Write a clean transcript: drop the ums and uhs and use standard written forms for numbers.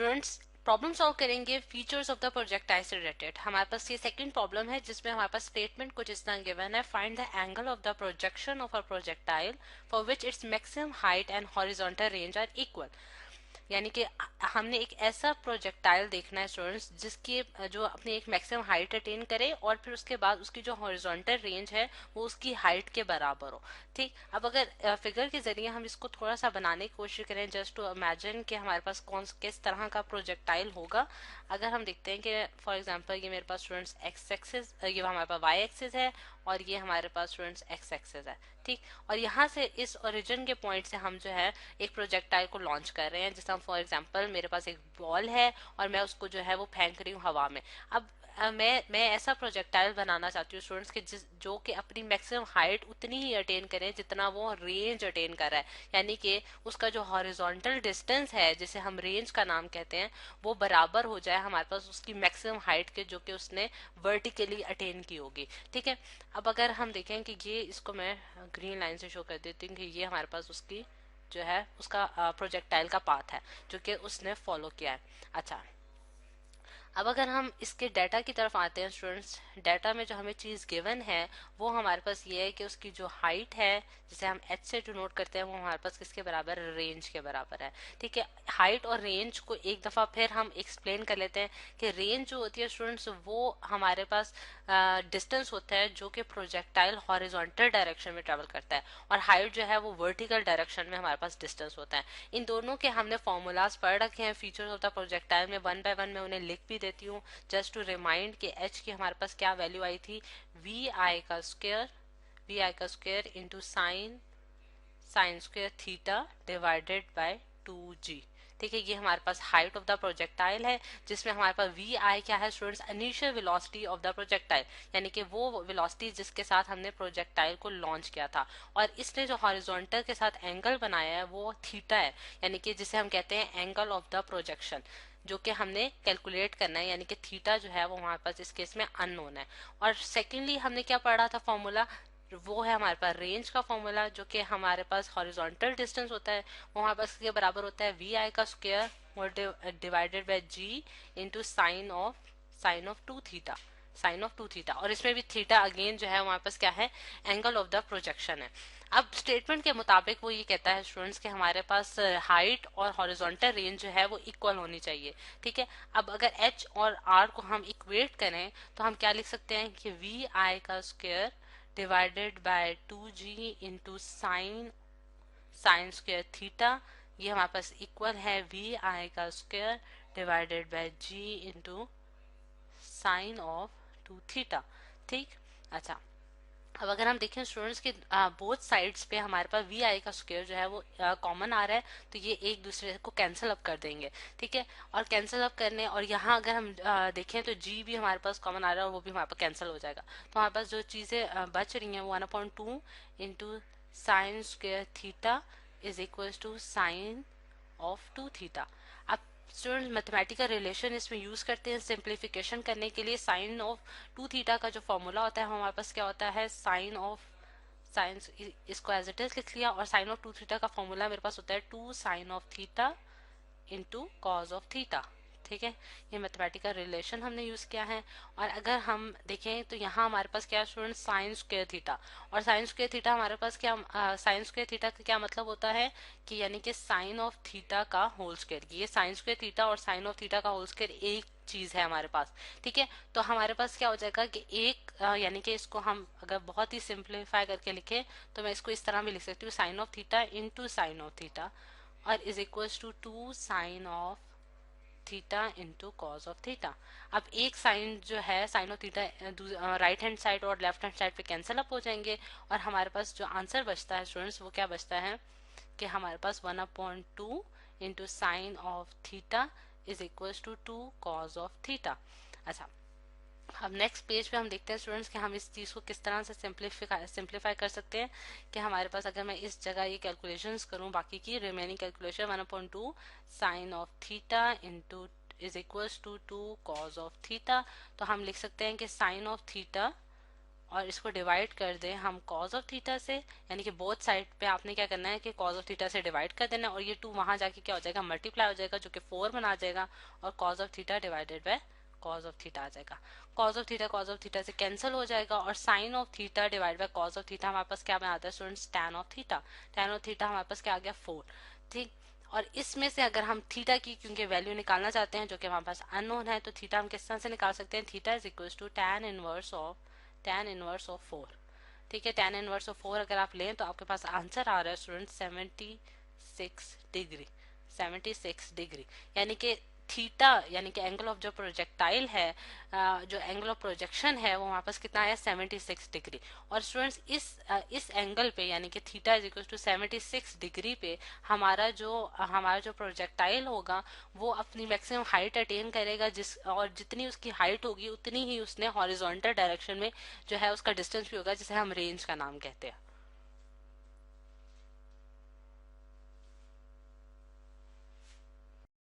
Students problem solve करेंगे features of the projectile से related. हमारे पास ये सेकंड प्रॉब्लम है जिसमें हमारे पास स्टेटमेंट कुछ इस तरह गिवन है, find the angle of the projection of a projectile for which its maximum height and horizontal range are equal. यानी कि हमने एक ऐसा प्रोजेक्टाइल देखना है स्टूडेंट्स जिसकी जो अपनी एक मैक्सिमम हाइट अटेन करे और फिर उसके बाद उसकी जो हॉरिजॉन्टल रेंज है वो उसकी हाइट के बराबर हो। ठीक, अब अगर फिगर के जरिए हम इसको थोड़ा सा बनाने की कोशिश करें, जस्ट टू इमेजिन कि हमारे पास कौन किस तरह का प्रोजेक्टाइल होगा। अगर हम देखते हैं कि फॉर एग्जांपल ये मेरे पास स्टूडेंट्स एक्स एक्सिस, ये हमारे पास वाई एक्सिस है और ये हमारे पास स्टूडेंट्स एक्स एक्सिस है। ठीक, और यहाँ से इस ओरिजिन के पॉइंट से हम जो है एक प्रोजेक्टाइल को लॉन्च कर रहे हैं। जैसे फॉर एग्जांपल मेरे पास एक बॉल है और मैं उसको जो है वो फेंक रही हूँ हवा में। अब मैं ऐसा प्रोजेक्टाइल बनाना चाहती हूँ स्टूडेंट्स के जो कि अपनी मैक्सिमम हाइट उतनी ही अटेन करें जितना वो रेंज अटेन कर रहा है। यानी कि उसका जो हॉरिजॉन्टल डिस्टेंस है जिसे हम रेंज का नाम कहते हैं वो बराबर हो जाए हमारे पास उसकी मैक्सिमम हाइट के जो कि उसने वर्टिकली अटेन की होगी। ठीक है, अब अगर हम देखें कि ये इसको मैं ग्रीन लाइन से शो कर देती हूँ कि ये हमारे पास उसकी जो है उसका प्रोजेक्टाइल का पाथ है जो कि उसने फॉलो किया है। अच्छा, अब अगर हम इसके डाटा की तरफ आते हैं स्टूडेंट्स, डाटा में जो हमें चीज गिवन है वो हमारे पास ये है कि उसकी जो हाइट है जिसे हम एच से डिनोट करते हैं वो हमारे पास किसके बराबर है, रेंज के बराबर है। ठीक है, हाइट और रेंज को एक दफा फिर हम एक्सप्लेन कर लेते हैं कि रेंज जो होती है स्टूडेंट्स वो हमारे पास डिस्टेंस होता है जो कि प्रोजेक्टाइल हॉरिजॉन्टल डायरेक्शन में ट्रेवल करता है और हाइट जो है वो वर्टिकल डायरेक्शन में हमारे पास डिस्टेंस होता है। इन दोनों के हमने फॉर्मूलाज पढ़ रखे हैं फीचर्स ऑफ द प्रोजेक्टाइल में, वन बाय वन मैं उन्हें लिख भी देती हूँ जस्ट टू रिमाइंड कि एच की हमारे पास क्या वैल्यू आई थी, वी आई का square into sine square theta divided by 2g। ठीक है, ये हमारे पास हाइट ऑफ द प्रोजेक्टाइल है जिसमें हमारे पास वी आई क्या है students, initial velocity of the projectile, यानी कि वो वेलोसिटी जिसके साथ हमने प्रोजेक्टाइल को लॉन्च किया था। और इसने जो हॉरिजॉन्टल के साथ एंगल बनाया है वो थीटा है, यानी कि जिसे हम कहते हैं एंगल ऑफ द प्रोजेक्शन, जो कि हमने कैलकुलेट करना है, यानी कि थीटा जो है वो हमारे पास इस केस में अननोन है। और सेकेंडली हमने क्या पढ़ा था फॉर्मूला, वो है हमारे पास रेंज का फॉर्मूला जो कि हमारे पास हॉरिजॉन्टल डिस्टेंस होता है वो हमारे पास के बराबर होता है वी आई का square divided by g into sine of two theta. और इसमें भी थीटा अगेन जो है हमारे पास क्या है, एंगल ऑफ द प्रोजेक्शन है। अब स्टेटमेंट के मुताबिक वो ये कहता है स्टूडेंट्स कि हमारे पास हाइट और हॉरिजॉन्टल रेंज जो है वो इक्वल होनी चाहिए। ठीक है, अब अगर एच और आर को हम इक्वेट करें तो हम क्या लिख सकते हैं कि वी आई का square divided by 2g into sine square theta, ये हमारे पास इक्वल है वी आई का square divided by g into sine of 2 theta. ठीक, अच्छा, अब अगर हम देखें स्टूडेंट्स के बोथ साइड्स पे हमारे पास वी आई का स्क्वायर जो है वो कॉमन आ रहा है तो ये एक दूसरे को कैंसिल अप कर देंगे। ठीक है, और कैंसिल अप करने और यहाँ अगर हम देखें तो जी भी हमारे पास कॉमन आ रहा है और वो भी हमारे पास कैंसिल हो जाएगा। तो हमारे पास जो चीजें बच रही हैं वो 1/2 into sine square theta is equal to sine of 2 theta. अब स्टूडेंट मैथमेटिकल रिलेशन इसमें यूज करते हैं सिंप्लीफिकेशन करने के लिए। साइन ऑफ 2 थीटा का जो फॉर्मूला होता है हमारे पास क्या होता है, साइन इसको एज इट इज लिख लिया और साइन ऑफ 2 थीटा का फॉर्मूला मेरे पास होता है 2 sine of theta into cos of theta. ठीक है, ये मैथमेटिकल रिलेशन हमने यूज किया है। और अगर हम देखें तो यहाँ हमारे पास क्या स्टूडेंट, साइन स्क्वायर थीटा, और साइन स्क्वायर थीटा हमारे पास क्या, साइन स्क्वायर थीटा का क्या मतलब होता है कि यानी कि साइन ऑफ थीटा का होल स्क्वायर। ये साइन स्क्वायर थीटा और साइन ऑफ थीटा का होल स्क्वायर एक चीज है हमारे पास। ठीक है, तो हमारे पास क्या हो जाएगा कि एक यानी कि इसको हम अगर बहुत ही सिंप्लीफाई करके लिखे तो मैं इसको इस तरह भी लिख सकती हूँ, sine of theta into sine of theta और is equal to 2 sine of theta into cos of theta. अब एक साइन जो है sine of theta right hand side और लेफ्ट हैंड साइड पे कैंसिल अप हो जाएंगे और हमारे पास जो आंसर बचता है स्टूडेंट्स वो क्या बचता है कि हमारे पास 1/2 into sine of theta is equal to 2 cos of theta. अच्छा, अब नेक्स्ट पेज पे हम देखते हैं स्टूडेंट्स कि हम इस चीज को किस तरह से सिंप्लीफाई कर सकते हैं कि हमारे पास अगर मैं इस जगह ये कैलकुलेशंस करूं, बाकी की remaining calculation 1/2 sine of theta into is equals to 2 cos of theta, तो हम लिख सकते हैं कि साइन ऑफ थीटा और इसको डिवाइड कर दें हम कॉज ऑफ थीटा से, यानी कि बोथ साइड पे आपने क्या करना है कि कॉज ऑफ थीटा से डिवाइड कर देना, और ये 2 वहां जाके क्या हो जाएगा, मल्टीप्लाई हो जाएगा, जो कि 4 बना जाएगा, और cos of theta divided by cos of theta आ जाएगा। कॉज ऑफ थीटा से कैंसिल हो जाएगा, और sine of theta divide by cos of theta हमारे पास क्या बनाता है students, tan of theta. Tan of theta हमारे पास क्या आ गया, 4। ठीक, और इसमें से अगर हम थीटा की क्योंकि वैल्यू निकालना चाहते हैं जो कि हमारे पास अननोन है, तो थीटा हम किस तरह से निकाल सकते हैं, theta is equal to tan inverse of 4। ठीक है, टैन इनवर्स ऑफ 4 अगर आप लें तो आपके पास आंसर आ रहा है स्टूडेंट 76 डिग्री। 76 डिग्री, यानी कि थीटा यानी कि एंगल ऑफ जो प्रोजेक्टाइल है, जो एंगल ऑफ प्रोजेक्शन है वो हमारे पास कितना है, 76 डिग्री। और स्टूडेंट्स इस एंगल पे यानी कि theta is equal to 76 degree पे हमारा जो प्रोजेक्टाइल होगा वो अपनी मैक्सिमम हाइट अटेन करेगा, और जितनी उसकी हाइट होगी उतनी ही उसने हॉरिजॉन्टल डायरेक्शन में जो है उसका डिस्टेंस भी होगा, जिसे हम रेंज का नाम कहते हैं।